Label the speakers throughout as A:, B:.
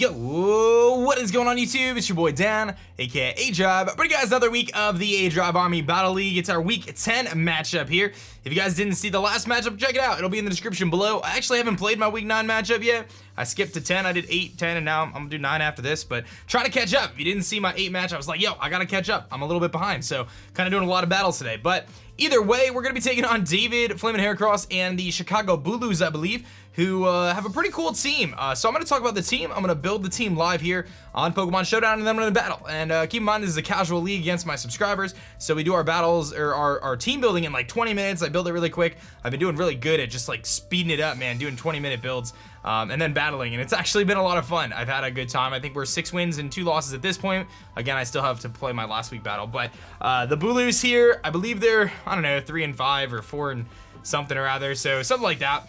A: Yo, what is going on YouTube? It's your boy Dan, aka aDrive. Bringing you guys another week of the aDrive Army Battle League. It's our week 10 matchup here. If you guys didn't see the last matchup, check it out. It'll be in the description below. I actually haven't played my week 9 matchup yet. I skipped to 10. I did 8, 10, and now I'm gonna do 9 after this, but try to catch up. If you didn't see my 8 match, I was like, yo, I gotta catch up. I'm a little bit behind, so kind of doing a lot of battles today. But either way, we're gonna be taking on David, Flamin' Haircross, and the Chicago Bulus, I believe, who have a pretty cool team. So I'm gonna talk about the team. I'm gonna build the team live here on Pokemon Showdown, and then I'm gonna battle. And keep in mind, this is a casual league against my subscribers, so we do our battles, or our team building in like 20 minutes. I build it really quick. I've been doing really good at just like speeding it up, man, doing 20-minute builds. And then battling, and it's actually been a lot of fun. I've had a good time. I think we're 6 wins and 2 losses at this point. Again, I still have to play my last week battle, but the Bulus here, I believe they're, I don't know, 3 and 5 or 4 and something or other, so something like that.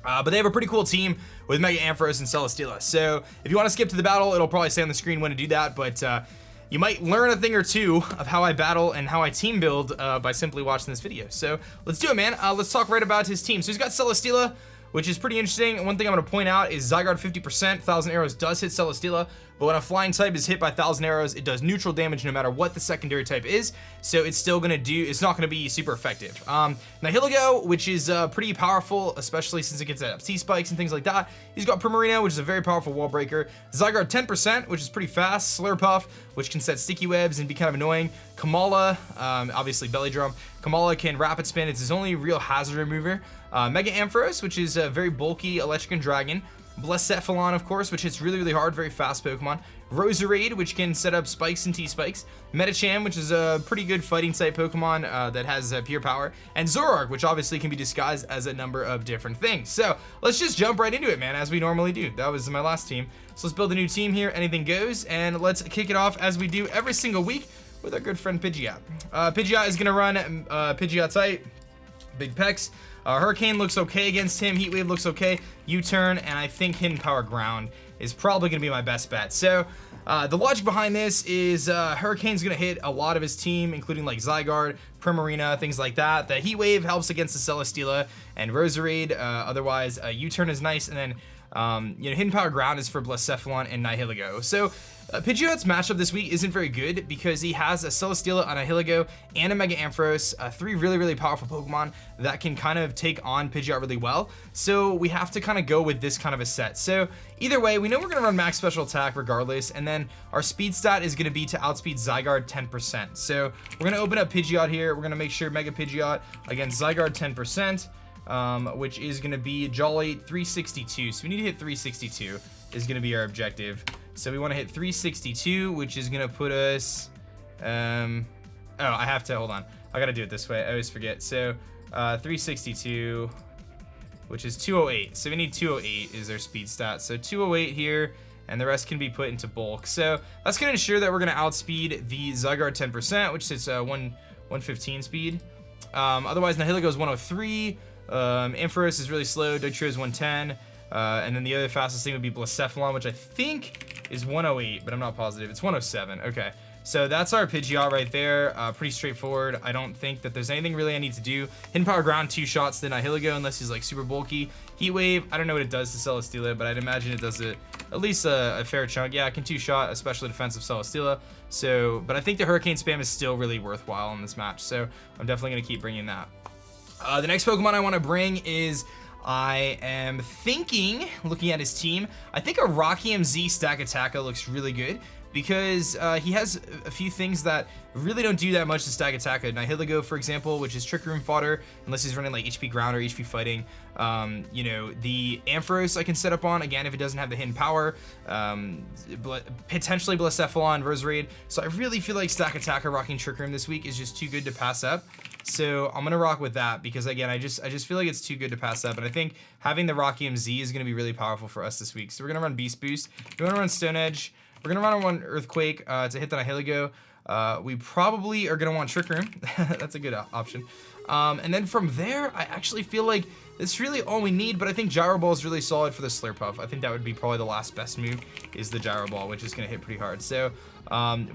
A: But they have a pretty cool team with Mega Ampharos and Celesteela. So if you want to skip to the battle, it'll probably say on the screen when to do that, but you might learn a thing or two of how I battle and how I team build by simply watching this video. So let's do it, man. Let's talk right about his team. So he's got Celesteela, which is pretty interesting. And one thing I'm gonna point out is Zygarde 50%, 1,000 arrows does hit Celesteela, but when a flying type is hit by 1,000 arrows, it does neutral damage no matter what the secondary type is. So it's still gonna do, it's not gonna be super effective. Nihilego, which is pretty powerful, especially since it gets FT spikes and things like that. He's got Primarina, which is a very powerful wall breaker. Zygarde 10%, which is pretty fast. Slurpuff, which can set sticky webs and be kind of annoying. Kamala, obviously Belly Drum. Kamala can rapid spin, it's his only real hazard remover. Mega Ampharos, which is a very bulky electric and dragon. Blacephalon, of course, which hits really, really hard, very fast Pokemon. Roserade, which can set up spikes and T-spikes. Metacham, which is a pretty good fighting type Pokemon that has pure power. And Zoroark, which obviously can be disguised as a number of different things. So let's just jump right into it, man, as we normally do. That was my last team. So let's build a new team here, anything goes, and let's kick it off as we do every single week with our good friend Pidgeot. Pidgeot is gonna run Pidgeot type, big pecs. Hurricane looks okay against him. Heat Wave looks okay. U-turn, and I think Hidden Power Ground is probably going to be my best bet. So the logic behind this is Hurricane's going to hit a lot of his team, including like Zygarde, Primarina, things like that. The Heat Wave helps against the Celesteela and Roserade. Otherwise, U-turn is nice, and then you know, Hidden Power Ground is for Blacephalon and Nihilego. So Pidgeot's matchup this week isn't very good because he has a Celesteela, a Nihilego, and a Mega Ampharos, 3 really, really powerful Pokemon that can kind of take on Pidgeot really well. So we have to kind of go with this kind of a set. So either way, we know we're going to run max special attack regardless, and then our speed stat is going to be to outspeed Zygarde 10%. So we're going to open up Pidgeot here. We're going to make sure Mega Pidgeot against Zygarde 10%, which is going to be Jolly 362. So we need to hit 362 is going to be our objective. So we want to hit 362, which is going to put us, oh, I have to, hold on. I got to do it this way. I always forget. So 362, which is 208. So we need 208 is our speed stat. So 208 here, and the rest can be put into bulk. So that's going to ensure that we're going to outspeed the Zygarde 10%, which is 115 speed. Otherwise, Nihilego is 103. Ampharos is really slow. Dugtrio is 110. And then the other fastest thing would be Blacephalon, which I think is 108, but I'm not positive. It's 107. Okay, so that's our Pidgeot right there. Pretty straightforward. I don't think that there's anything really I need to do. Hidden Power Ground, 2 shots to Nihilego, unless he's like super bulky. Heat Wave, I don't know what it does to Celesteela, but I'd imagine it does it at least a fair chunk. Yeah, it can 2-shot, especially defensive Celesteela. So, but I think the Hurricane spam is still really worthwhile in this match, so I'm definitely going to keep bringing that. The next Pokemon I want to bring is, I am thinking, looking at his team, I think a Rocky MZ Stack Attacker looks really good because he has a few things that really don't do that much to Stack Attacker. Nihilego, for example, which is Trick Room fodder, unless he's running like HP Ground or HP Fighting. You know, the Ampharos I can set up on, again, if it doesn't have the hidden power. Potentially Blacephalon, Roserade. So I really feel like Stack Attacker rocking Trick Room this week is just too good to pass up. So I'm gonna rock with that because again, I just feel like it's too good to pass up, and I think having the Rocky MZ is gonna be really powerful for us this week. So we're gonna run Beast Boost. We're gonna run Stone Edge. We're gonna run one Earthquake to hit the Nihilego. We probably are gonna want Trick Room. That's a good option. And then from there, I actually feel like that's really all we need, but I think Gyro Ball is really solid for the Slurpuff. I think that would be probably the last best move is the Gyro Ball, which is gonna hit pretty hard. So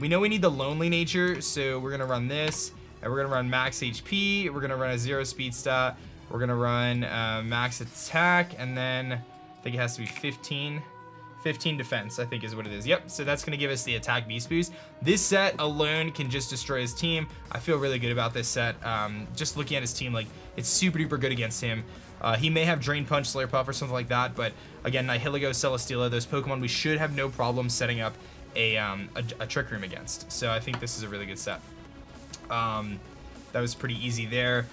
A: we know we need the Lonely Nature, so we're gonna run this. And we're gonna run max HP, we're gonna run a 0 speed stat, we're gonna run max attack, and then I think it has to be 15 15 defense, I think is what it is. Yep, so that's gonna give us the attack beast boost. This set alone can just destroy his team. I feel really good about this set. Just looking at his team, like, it's super duper good against him. He may have Drain Punch, Slurpuff, or something like that, but again, Nihilego, Celesteela, those Pokemon we should have no problem setting up a Trick Room against. So I think this is a really good set. That was pretty easy there.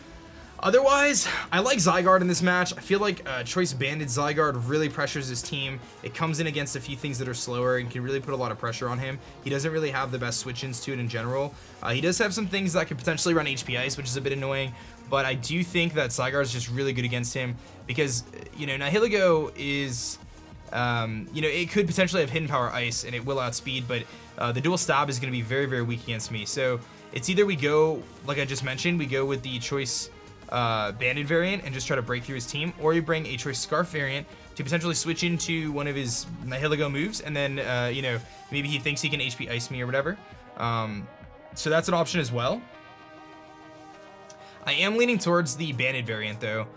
A: Otherwise, I like Zygarde in this match. I feel like Choice Banded Zygarde really pressures his team. It comes in against a few things that are slower and can really put a lot of pressure on him. He doesn't really have the best switch-ins to it in general. He does have some things that could potentially run HP Ice, which is a bit annoying, but I do think that Zygarde is just really good against him because, you know, Nihilego is, you know, it could potentially have Hidden Power Ice and it will outspeed, but the Dual Stab is going to be very, very weak against me. So it's either we go, like I just mentioned, we go with the Choice Banded variant and just try to break through his team, or you bring a Choice Scarf variant to potentially switch into one of his Nihilego moves, and then you know, maybe he thinks he can HP Ice me or whatever. So that's an option as well. I am leaning towards the Banded variant though,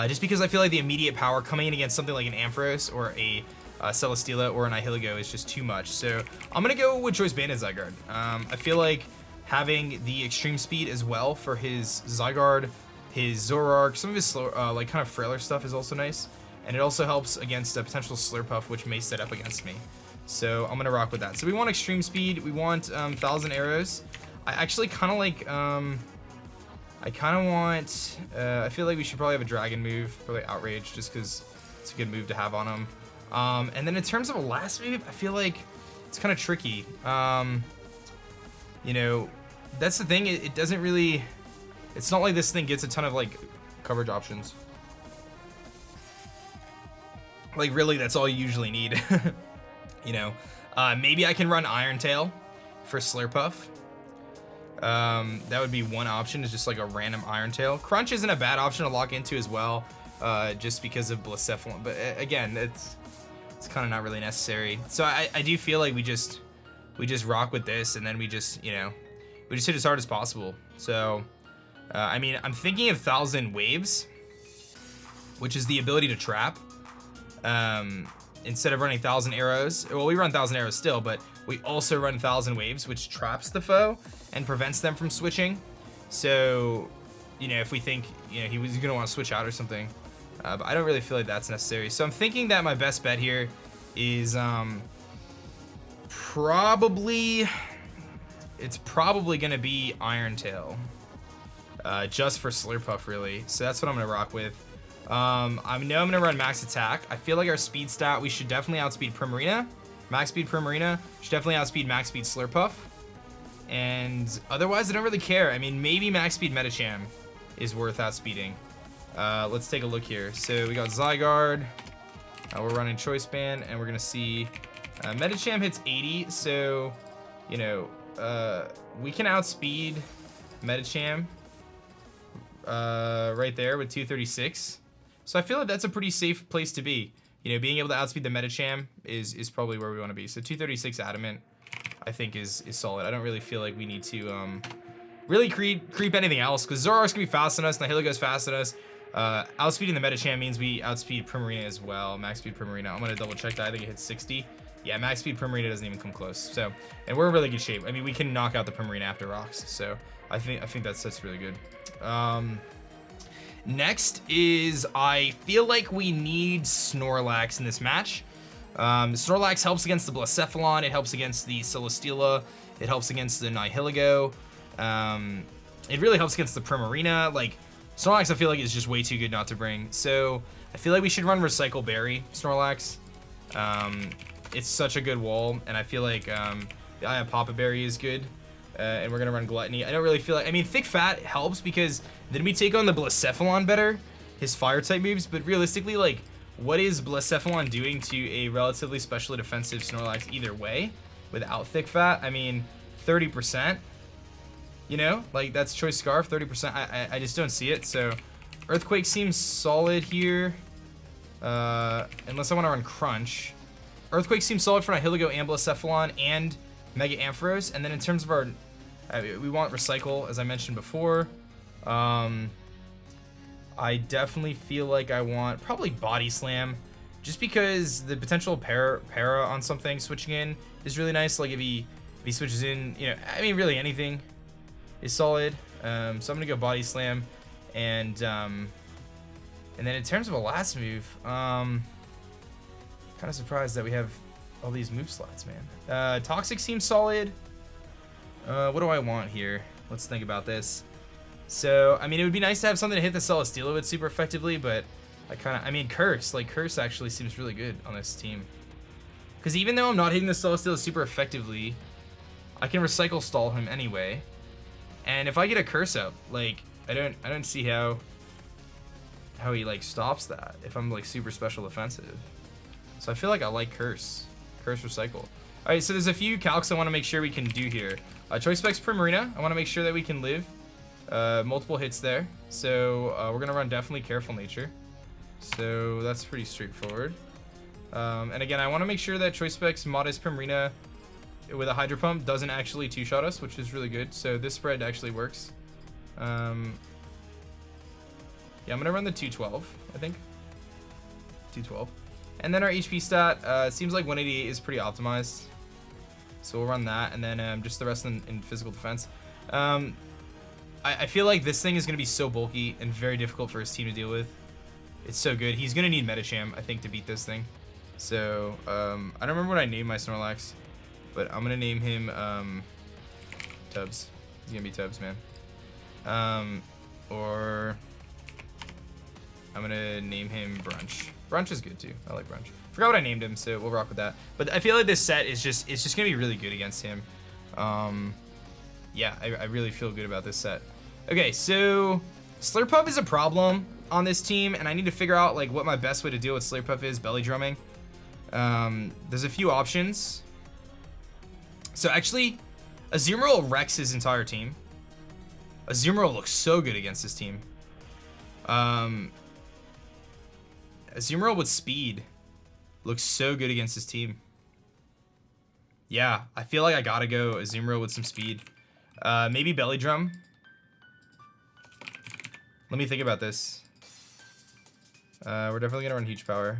A: just because I feel like the immediate power coming in against something like an Ampharos or a Celesteela or an Nihilego is just too much. So I'm gonna go with Choice Banded Zygarde. I feel like having the extreme speed as well for his Zygarde, his Zoroark, some of his slow, like kind of frailer stuff is also nice, and it also helps against a potential Slurpuff, which may set up against me. So I'm gonna rock with that. So we want extreme speed, we want 1,000 arrows. I actually kind of like, I kind of want, I feel like we should probably have a dragon move, probably Outrage, just because it's a good move to have on him. And then in terms of a last move, I feel like it's kind of tricky. You know, that's the thing, it doesn't really, it's not like this thing gets a ton of like coverage options. Like really, that's all you usually need. You know, maybe I can run Iron Tail for Slurpuff. That would be one option, is just like a random Iron Tail. Crunch isn't a bad option to lock into as well, just because of Blacephalon, but again, it's kind of not really necessary. So I do feel like we just rock with this, and then we just, you know, we just hit as hard as possible. So I mean, I'm thinking of 1,000 waves, which is the ability to trap. Instead of running 1,000 arrows, well, we run 1,000 arrows still, but we also run 1,000 waves, which traps the foe and prevents them from switching. So, you know, if we think, you know, he's gonna want to switch out or something, but I don't really feel like that's necessary. So I'm thinking that my best bet here is probably gonna be Iron Tail, just for Slurpuff, really. So that's what I'm gonna rock with. I know I'm gonna run max attack. I feel like our speed stat, we should definitely outspeed Primarina. Max speed Primarina should definitely outspeed max speed Slurpuff. And otherwise, I don't really care. I mean, maybe max speed Metacham is worth outspeeding. Let's take a look here. So we got Zygarde. We're running Choice Band, and we're gonna see Metacham hits 80. So, you know, we can outspeed Metacham right there with 236. So I feel like that's a pretty safe place to be. You know, being able to outspeed the Metacham is probably where we want to be. So 236 Adamant, I think, is solid. I don't really feel like we need to really creep anything else, because Zoroark's gonna be fast on us, Nihilego's fast on us. Outspeeding the Metacham means we outspeed Primarina as well. Max speed Primarina. I'm gonna double check that. I think it hits 60. Yeah, max speed Primarina doesn't even come close. So, and we're in really good shape. I mean, we can knock out the Primarina after rocks. So I think that's really good. Next is, I feel like we need Snorlax in this match. Snorlax helps against the Blacephalon, it helps against the Celesteela, it helps against the Nihilego, it really helps against the Primarina. Like, Snorlax I feel like is just way too good not to bring. So I feel like we should run Recycle Berry Snorlax. It's such a good wall, and I feel like the Eye of Papa Berry is good. And we're gonna run Gluttony. I don't really feel like, I mean, Thick Fat helps because then we take on the Blacephalon better, his fire type moves, but realistically, like, what is Blacephalon doing to a relatively specially defensive Snorlax either way without Thick Fat? I mean, 30%, you know, like, that's Choice Scarf, 30%. I just don't see it. So Earthquake seems solid here, unless I want to run Crunch. Earthquake seems solid for Nihilego and Blacephalon and Mega Ampharos. And then in terms of our, we want Recycle, as I mentioned before. I definitely feel like I want probably Body Slam just because the potential para on something switching in is really nice. Like if he switches in, you know, I mean, really anything is solid. So I'm gonna go body slam, and then in terms of a last move, kind of surprised that we have all these move slots, man. Toxic seems solid. What do I want here? Let's think about this. So, I mean, it would be nice to have something to hit the Celesteela with super effectively, but I mean, Curse actually seems really good on this team. Because even though I'm not hitting the Celesteela super effectively, I can recycle stall him anyway. And if I get a Curse up, like, I don't see how he like stops that if I'm like super special defensive. So I feel like I like Curse recycle. All right, so there's a few calcs I want to make sure we can do here. Choice specs per Marina. I want to make sure that we can live multiple hits there. So we're gonna run definitely careful nature. So that's pretty straightforward. And again, I want to make sure that choice specs modest per Marina with a Hydro Pump doesn't actually two-shot us, which is really good. So this spread actually works. Yeah, I'm gonna run the 212, I think. 212. And then our HP stat, it seems like 188 is pretty optimized. So we'll run that, and then just the rest in physical defense. I feel like this thing is gonna be so bulky and very difficult for his team to deal with. It's so good. He's gonna need Metacham, I think, to beat this thing. So, I don't remember what I named my Snorlax, but I'm gonna name him, Tubbs. He's gonna be Tubbs, man. Or I'm gonna name him Brunch. Brunch is good too. I like Brunch. Forgot what I named him, so we'll rock with that. But I feel like this set is just gonna be really good against him. Yeah, I really feel good about this set. Okay, so Slurpuff is a problem on this team, and I need to figure out like what my best way to deal with Slurpuff is. Belly drumming. There's a few options. So actually, Azumarill wrecks his entire team. Azumarill looks so good against this team. Azumarill with speed looks so good against his team. Yeah, I feel like I gotta go Azumarill with some speed. Maybe Belly Drum. Let me think about this. We're definitely gonna run huge power.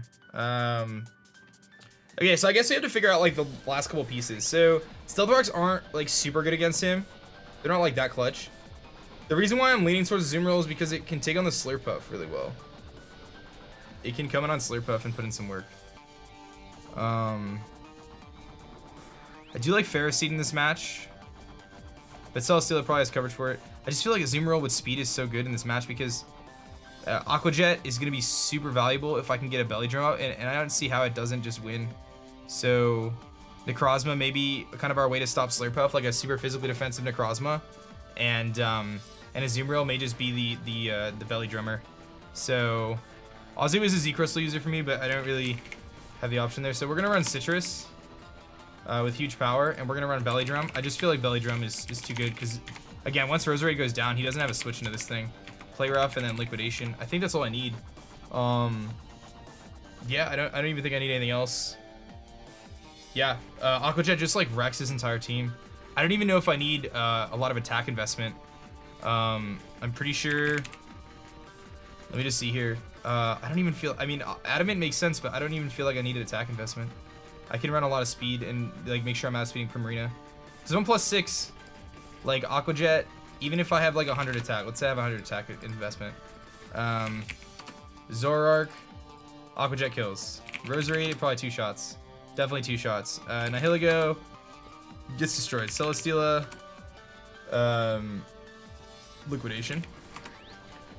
A: Okay, so I guess we have to figure out like the last couple pieces. So Stealth Rocks aren't like super good against him. They're not like that clutch. The reason why I'm leaning towards Azumarill is because it can take on the Slurpuff really well. It can come in on Slurpuff and put in some work. I do like Ferroseed in this match, but Celesteela probably has coverage for it. I just feel like Azumarill with speed is so good in this match because Aqua Jet is going to be super valuable if I can get a Belly Drum out, and I don't see how it doesn't just win. So Necrozma may be kind of our way to stop Slurpuff, like a super physically defensive Necrozma, and Azumarill may just be the Belly Drummer. So Ozzy is a Z-Crystal user for me, but I don't really have the option there. So we're going to run Citrus with huge power, and we're going to run Belly Drum. I just feel like Belly Drum is too good because, again, once Roserade goes down, he doesn't have a switch into this thing. Play Rough and then Liquidation. I think that's all I need. Yeah, I don't even think I need anything else. Yeah, Aqua Jet just like wrecks his entire team. I don't even know if I need a lot of attack investment. I'm pretty sure. Let me just see here. I don't even feel. I mean, Adamant makes sense, but I don't even feel like I need an attack investment. I can run a lot of speed and like make sure I'm outspeeding Primarina. Because 1+6, like Aqua Jet, even if I have like 100 attack, let's say I have 100 attack investment. Zoroark, Aqua Jet kills. Roserade, probably 2 shots. Definitely 2 shots. Nihilego gets destroyed. Celesteela, Liquidation.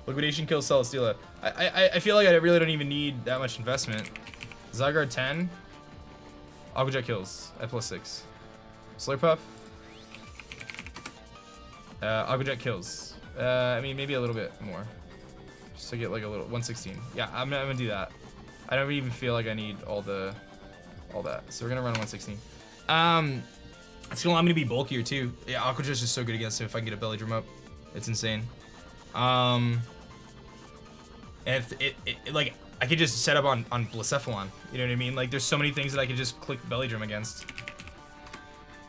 A: Liquidation kills Celesteela. I feel like I really don't even need that much investment. Zygarde 10. Aqua Jet kills at +6. Slurpuff. Aqua Jet kills. I mean, maybe a little bit more. Just to get like a little 116. Yeah, I'm gonna do that. I don't even feel like I need all that. So we're gonna run 116. It's gonna allow me to be bulkier too. Yeah, Aqua Jet's just so good against him if I can get a Belly Drum up. It's insane. And if it like I could just set up on Blacephalon. You know what I mean? Like there's so many things that I could just click Belly Drum against.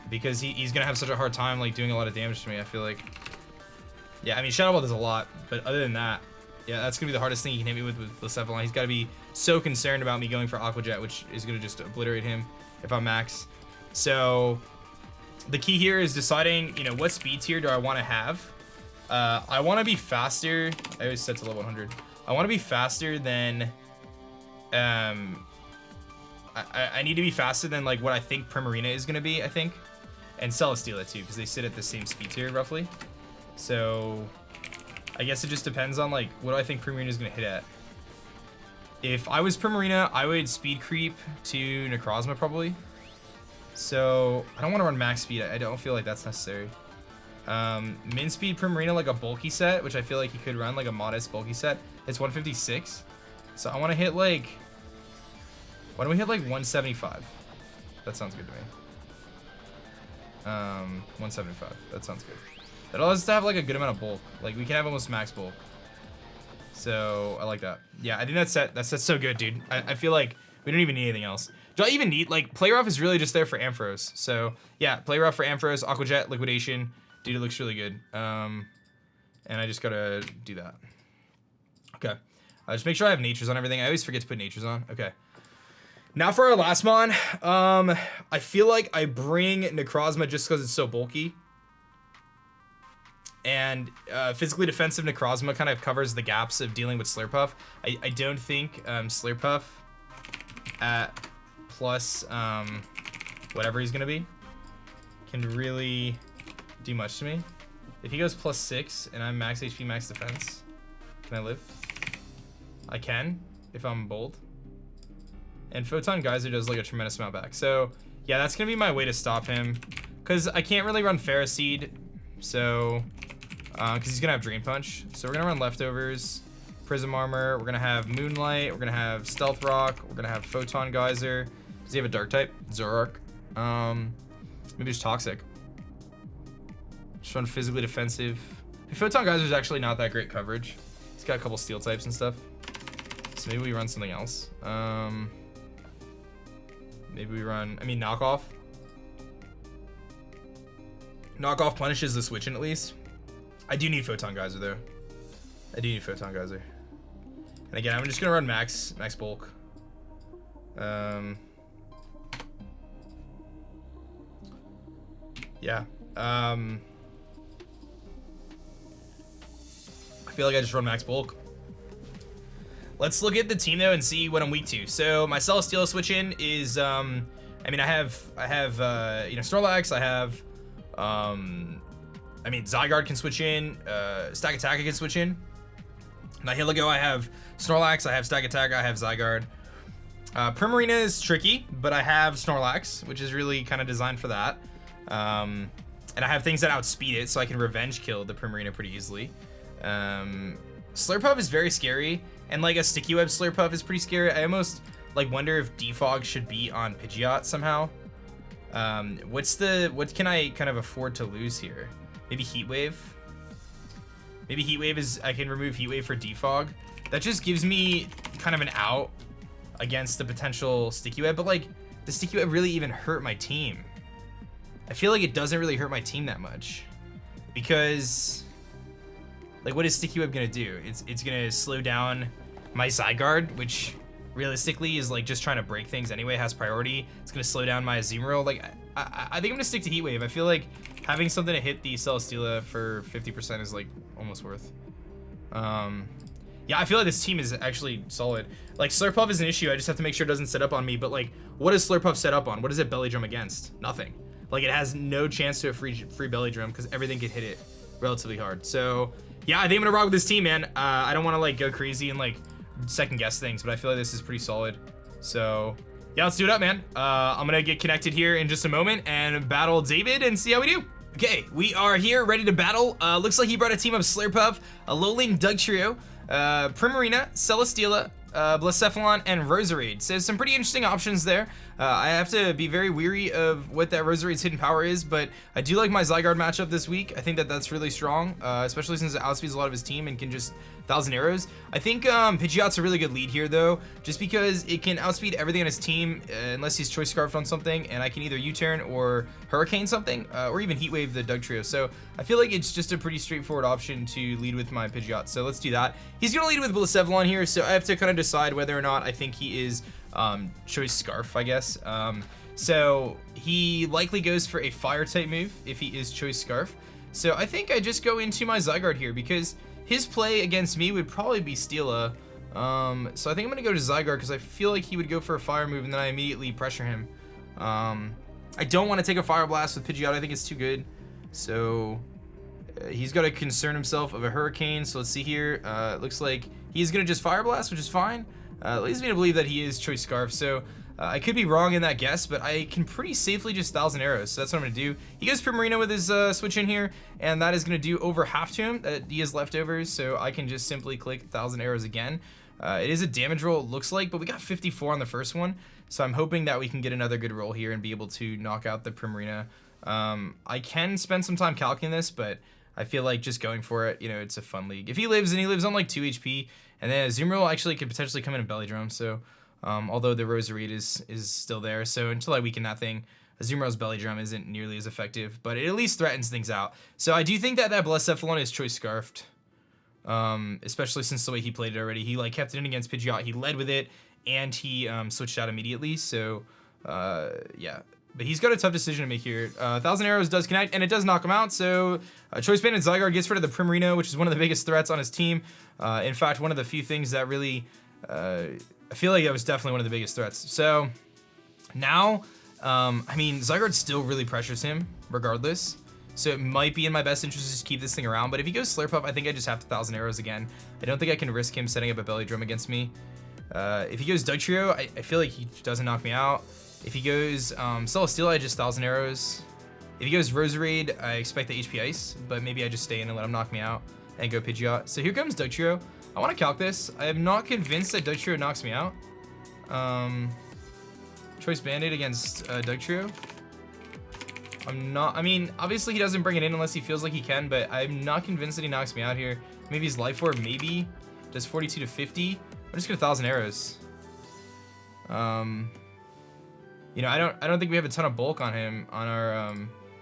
A: Because he's gonna have such a hard time like doing a lot of damage to me, I feel like. Yeah, I mean Shadow Ball does a lot, but other than that, Yeah, that's gonna be the hardest thing he can hit me with Cephalon. He's gotta be so concerned about me going for Aqua Jet, which is gonna just obliterate him if I'm max. So the key here is deciding, you know, what speed tier do I wanna have? I wanna be faster. I always set to level 100. I wanna be faster than, I need to be faster than like what I think Primarina is gonna be, I think. And Celesteela too, because they sit at the same speed tier roughly. So I guess it just depends on like what do I think Primarina is gonna hit at. If I was Primarina, I would speed creep to Necrozma probably. So I don't want to run max speed. I don't feel like that's necessary. Min speed Primarina like a bulky set, which I feel like he could run like a modest bulky set. It's 156. So I want to hit like, why don't we hit like 175? That sounds good to me. 175. That sounds good. That allows us to have like a good amount of bulk. Like we can have almost max bulk. So I like that. Yeah, I think that set's so good, dude. I feel like we don't even need anything else. Do I even need, like, Play Rough is really just there for Ampharos. So yeah, Play Rough for Ampharos, Aqua Jet, Liquidation. Dude, it looks really good. And I just gotta do that. Okay. Just make sure I have natures on everything. I always forget to put natures on. Okay. Now for our last mon. I feel like I bring Necrozma just because it's so bulky. And physically defensive Necrozma kind of covers the gaps of dealing with Slurpuff. I don't think Slurpuff at plus whatever he's gonna be can really do much to me. If he goes +6 and I'm max HP, max defense, can I live? I can if I'm bold. And Photon Geyser does like a tremendous amount back. So yeah, that's gonna be my way to stop him, because I can't really run Ferroseed. So because he's gonna have Drain Punch. So we're gonna run Leftovers, Prism Armor, we're gonna have Moonlight, we're gonna have Stealth Rock, we're gonna have Photon Geyser. Does he have a Dark type? Zoroark. Maybe just Toxic. Just run physically defensive. Photon Geyser is actually not that great coverage. He's got a couple Steel types and stuff. So maybe we run something else. Maybe we run, I mean, Knockoff. Knockoff punishes the switch in at least. I do need Photon Geyser though. I do need Photon Geyser. And again, I'm just gonna run max bulk. Yeah. I feel like I just run max bulk. Let's look at the team though and see what I'm weak to. So my Celesteela switch in is, I mean, I have you know, Snorlax. I have, I mean, Zygarde can switch in. Stack Attack can switch in. Nihilego, I have Snorlax. I have Stack Attack. I have Zygarde. Primarina is tricky, but I have Snorlax, which is really kind of designed for that. And I have things that outspeed it, so I can revenge kill the Primarina pretty easily. Slurpuff is very scary, and like a Sticky Web Slurpuff is pretty scary. I almost like wonder if Defog should be on Pidgeot somehow. What can I kind of afford to lose here? Maybe Heat Wave. Maybe Heat Wave is, I can remove Heat Wave for Defog. That just gives me kind of an out against the potential Sticky Web, but like, does Sticky Web really even hurt my team? I feel like it doesn't really hurt my team that much, because like, what is Sticky Web gonna do? It's gonna slow down my Zygarde, which realistically is like just trying to break things anyway, has priority. It's gonna slow down my Azumarill. Like, I think I'm gonna stick to Heat Wave. I feel like having something to hit the Celesteela for 50% is like almost worth. Yeah, I feel like this team is actually solid. Like, Slurpuff is an issue. I just have to make sure it doesn't set up on me. But like, what is Slurpuff set up on? What is it Belly Drum against? Nothing. Like, it has no chance to a free Belly Drum because everything could hit it relatively hard. So yeah, I think I'm gonna rock with this team, man. I don't want to like go crazy and like second guess things, but I feel like this is pretty solid. So yeah, let's do it up, man. I'm gonna get connected here in just a moment and battle David and see how we do. Okay, we are here ready to battle. Looks like he brought a team of Slurpuff, Alolan Dugtrio, Primarina, Celesteela, Blacephalon, and Roserade. So some pretty interesting options there. I have to be very weary of what that Roserade's hidden power is, but I do like my Zygarde matchup this week. I think that that's really strong, especially since it outspeeds a lot of his team and can just 1,000 arrows. I think Pidgeot's a really good lead here though, just because it can outspeed everything on his team unless he's Choice Scarfed on something, and I can either U-turn or Hurricane something, or even Heat Wave the Dugtrio. So I feel like it's just a pretty straightforward option to lead with my Pidgeot. So let's do that. He's gonna lead with Blacephalon here, so I have to kind of decide whether or not I think he is Choice Scarf, I guess. So he likely goes for a fire type move if he is Choice Scarf. So I think I just go into my Zygarde here because his play against me would probably be Steela. So I think I'm gonna go to Zygarde because I feel like he would go for a fire move and then I immediately pressure him. I don't want to take a Fire Blast with Pidgeot. I think it's too good. So he's got to concern himself of a Hurricane. So let's see here. It looks like he's gonna just Fire Blast, which is fine. Leads me to believe that he is Choice Scarf. So I could be wrong in that guess, but I can pretty safely just 1,000 arrows. So that's what I'm gonna do. He goes Primarina with his switch in here, and that is gonna do over half to him. He has leftovers, so I can just simply click 1,000 arrows again. It is a damage roll, it looks like, but we got 54 on the first one, so I'm hoping that we can get another good roll here and be able to knock out the Primarina. I can spend some time calculating this, but I feel like just going for it, you know, it's a fun league. If he lives, and he lives on like 2 HP, and then a Azumarill actually could potentially come in a Belly Drum, so although the Roserade is still there, so until I weaken that thing, Azumarill's Belly Drum isn't nearly as effective, but it at least threatens things out. So I do think that Blacephalon is Choice Scarfed, especially since the way he played it already. He like kept it in against Pidgeot, he led with it, and he switched out immediately, so yeah. But he's got a tough decision to make here. 1,000 arrows does connect, and it does knock him out, so Choice Banded Zygarde gets rid of the Primarina, which is one of the biggest threats on his team. In fact, one of the few things that really, I feel like that was definitely one of the biggest threats. So now, I mean, Zygarde still really pressures him regardless, so it might be in my best interest to just keep this thing around, but if he goes Slurpuff, I think I just have to 1,000 arrows again. I don't think I can risk him setting up a Belly Drum against me. If he goes Dugtrio, I feel like he doesn't knock me out. If he goes Celesteela, I just 1,000 arrows. If he goes Roserade, I expect the HP Ice, but maybe I just stay in and let him knock me out and go Pidgeot. So here comes Dugtrio. I want to calc this. I am not convinced that Dugtrio knocks me out. Choice Band-Aid against Dugtrio. I'm not, I mean, obviously he doesn't bring it in unless he feels like he can, but I'm not convinced that he knocks me out here. Maybe his Life Orb, maybe. Does 42 to 50. I'm just gonna 1,000 arrows. You know, I don't think we have a ton of bulk on him, on our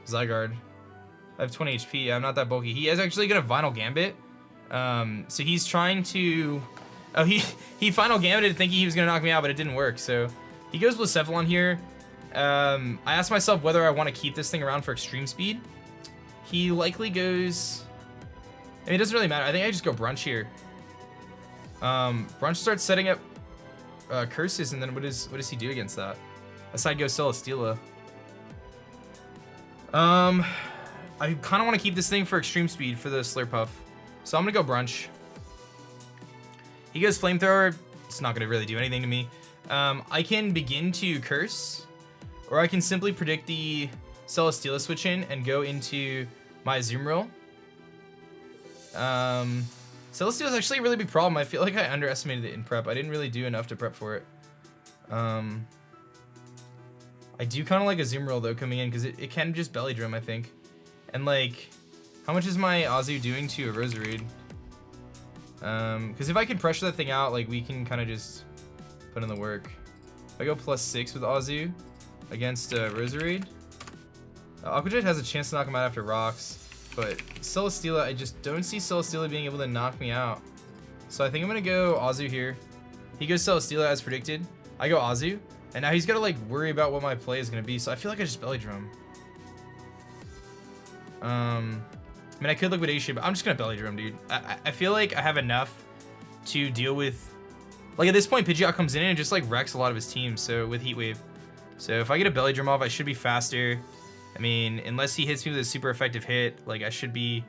A: Zygarde. I have 20 HP, I'm not that bulky. He is actually gonna Vinyl Gambit. So he's trying to, oh, he Final Gambited thinking he was gonna knock me out, but it didn't work. So he goes Blacephalon here. I asked myself whether I want to keep this thing around for extreme speed. He likely goes, I mean, it doesn't really matter. I think I just go Brunch here. Brunch starts setting up curses, and then what does he do against that? Aside goes Celesteela. I kind of want to keep this thing for extreme speed for the Slurpuff, so I'm gonna go Brunch. He goes Flamethrower. It's not gonna really do anything to me. I can begin to curse, or I can simply predict the Celesteela switch in and go into my Azumarill. Celesteela is actually a really big problem. I feel like I underestimated it in prep. I didn't really do enough to prep for it. I do kind of like Azumarill though coming in because it can just Belly Drum, I think. And like, how much is my Azu doing to a Roserade? Because if I can pressure that thing out, like we can kind of just put in the work. If I go +6 with Azu against Roserade, Aqua Jet has a chance to knock him out after rocks, but Celesteela, I just don't see Celesteela being able to knock me out. So I think I'm gonna go Azu here. He goes Celesteela as predicted. I go Azu. And now he's got to like worry about what my play is going to be, so I feel like I just Belly Drum. I mean, I could Liquidation, but I'm just going to Belly Drum, dude. I feel like I have enough to deal with, like at this point, Pidgeot comes in and just like wrecks a lot of his team, so with Heat Wave. So if I get a Belly Drum off, I should be faster. I mean, unless he hits me with a super effective hit, like I should be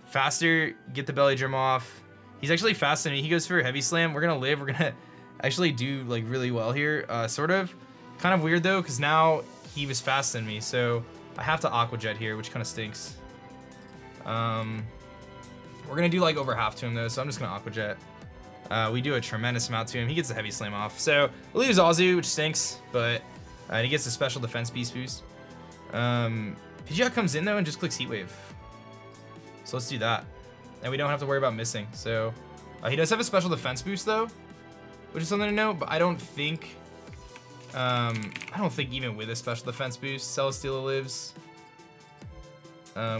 A: faster, get the Belly Drum off. He's actually faster than me. He goes for a Heavy Slam. We're going to live. We're going to actually do like really well here, sort of. Kind of weird though, because now he was faster than me, so I have to Aqua Jet here, which kind of stinks. We're gonna do like over half to him though, so I'm just gonna Aqua Jet. We do a tremendous amount to him. He gets the heavy slam off. So we lose Azu, which stinks, but he gets a special defense beast boost. Pidgeot comes in though and just clicks Heat Wave. So let's do that. And we don't have to worry about missing. So he does have a special defense boost though, which is something to note, but I don't think even with a special defense boost, Celesteela lives.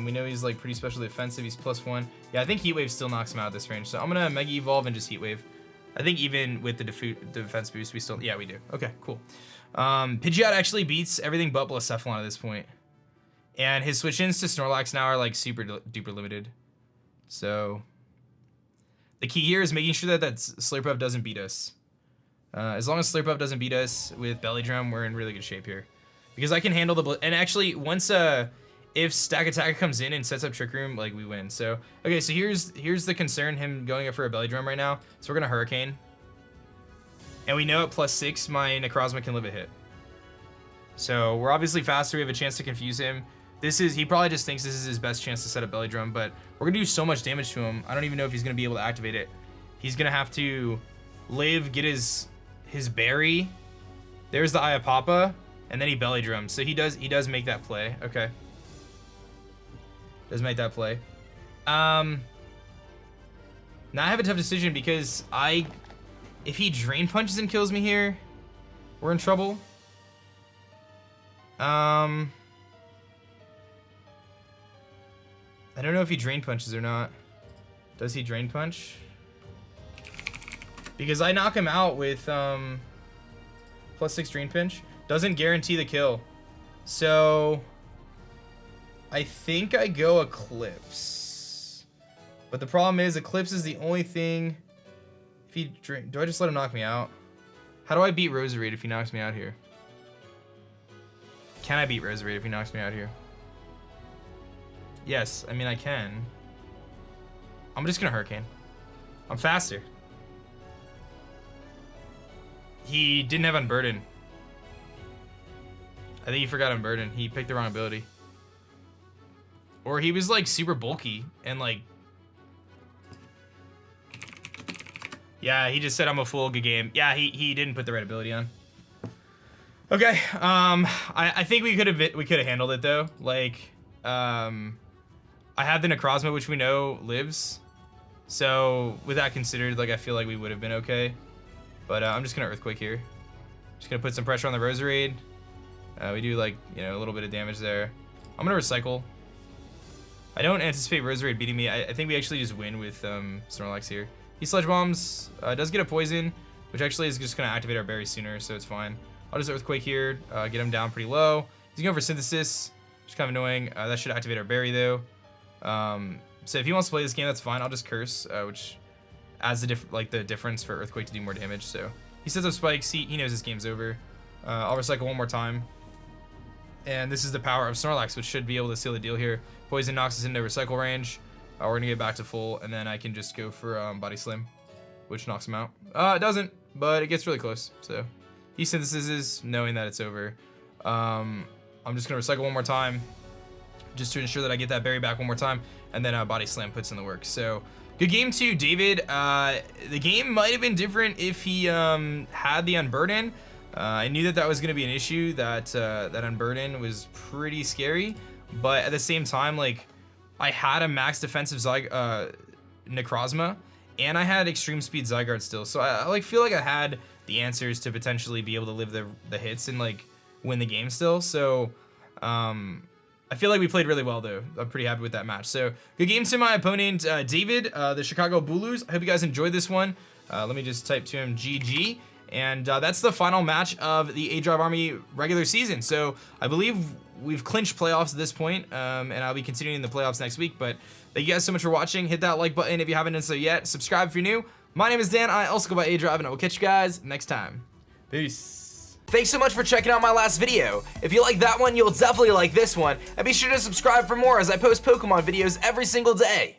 A: We know he's like pretty special defensive. He's +1. Yeah, I think Heat Wave still knocks him out of this range. So I'm gonna Mega Evolve and just Heat Wave. I think even with the defense boost, we still, yeah, we do. Okay, cool. Pidgeot actually beats everything but Blacephalon at this point. And his switch-ins to Snorlax now are like super duper limited. So the key here is making sure that Slurpuff doesn't beat us. As long as Slurpuff doesn't beat us with Belly Drum, we're in really good shape here. Because I can handle and actually, once if Stack Attack comes in and sets up Trick Room, like, we win. So, okay, so here's the concern, him going up for a Belly Drum right now. So we're gonna Hurricane. And we know at +6, my Necrozma can live a hit. So we're obviously faster, we have a chance to confuse him. He probably just thinks this is his best chance to set up Belly Drum, but we're gonna do so much damage to him, I don't even know if he's gonna be able to activate it. He's gonna have to live, get his berry. There's the Iapapa, and then he Belly Drums. So he does make that play. Okay. Does make that play. Now I have a tough decision because if he Drain Punches and kills me here, we're in trouble. I don't know if he Drain Punches or not. Does he Drain Punch? Because I knock him out with +6 Drain Pinch. Doesn't guarantee the kill. So I think I go Eclipse. But the problem is Eclipse is the only thing. Do I just let him knock me out? How do I beat Roserade if he knocks me out here? Can I beat Roserade if he knocks me out here? Yes, I mean I can. I'm just gonna Hurricane. I'm faster. He didn't have Unburden. I think he forgot Unburden. He picked the wrong ability. Or he was like super bulky and like... Yeah, he just said I'm a fool, good game. Yeah, he didn't put the right ability on. Okay, I think we could have handled it though. Like, I have the Necrozma, which we know lives. So with that considered, like I feel like we would have been okay. But I'm just gonna Earthquake here. Just gonna put some pressure on the Roserade. We do like, you know, a little bit of damage there. I'm gonna Recycle. I don't anticipate Roserade beating me. I think we actually just win with Snorlax here. He Sludge Bombs, does get a Poison, which actually is just gonna activate our berry sooner, so it's fine. I'll just Earthquake here, get him down pretty low. He's going for Synthesis, which is kind of annoying. That should activate our berry though. So if he wants to play this game, that's fine. I'll just Curse, which adds the difference for Earthquake to do more damage. So he sets up Spikes. He knows this game's over. I'll Recycle one more time. And this is the power of Snorlax, which should be able to seal the deal here. Poison knocks us into Recycle range. We're gonna get back to full, and then I can just go for Body Slam, which knocks him out. It doesn't, but it gets really close. So he synthesizes, knowing that it's over. I'm just gonna Recycle one more time, just to ensure that I get that berry back one more time, and then Body Slam puts in the work. So good game to David. The game might have been different if he had the Unburden. I knew that was gonna be an issue. That Unburden was pretty scary, but at the same time, like, I had a max defensive Necrozma, and I had extreme speed Zygarde still, so I like feel like I had the answers to potentially be able to live the hits and like win the game still. So I feel like we played really well though. I'm pretty happy with that match. So good game to my opponent, David, the Chicago Bulus. I hope you guys enjoyed this one. Let me just type to him GG. And that's the final match of the aDrive Army regular season. So I believe we've clinched playoffs at this point, and I'll be continuing the playoffs next week. But thank you guys so much for watching. Hit that like button if you haven't done so yet. Subscribe if you're new. My name is Dan. I also go by aDrive, and I will catch you guys next time. Peace. Thanks so much for checking out my last video. If you like that one, you'll definitely like this one. And be sure to subscribe for more as I post Pokemon videos every single day.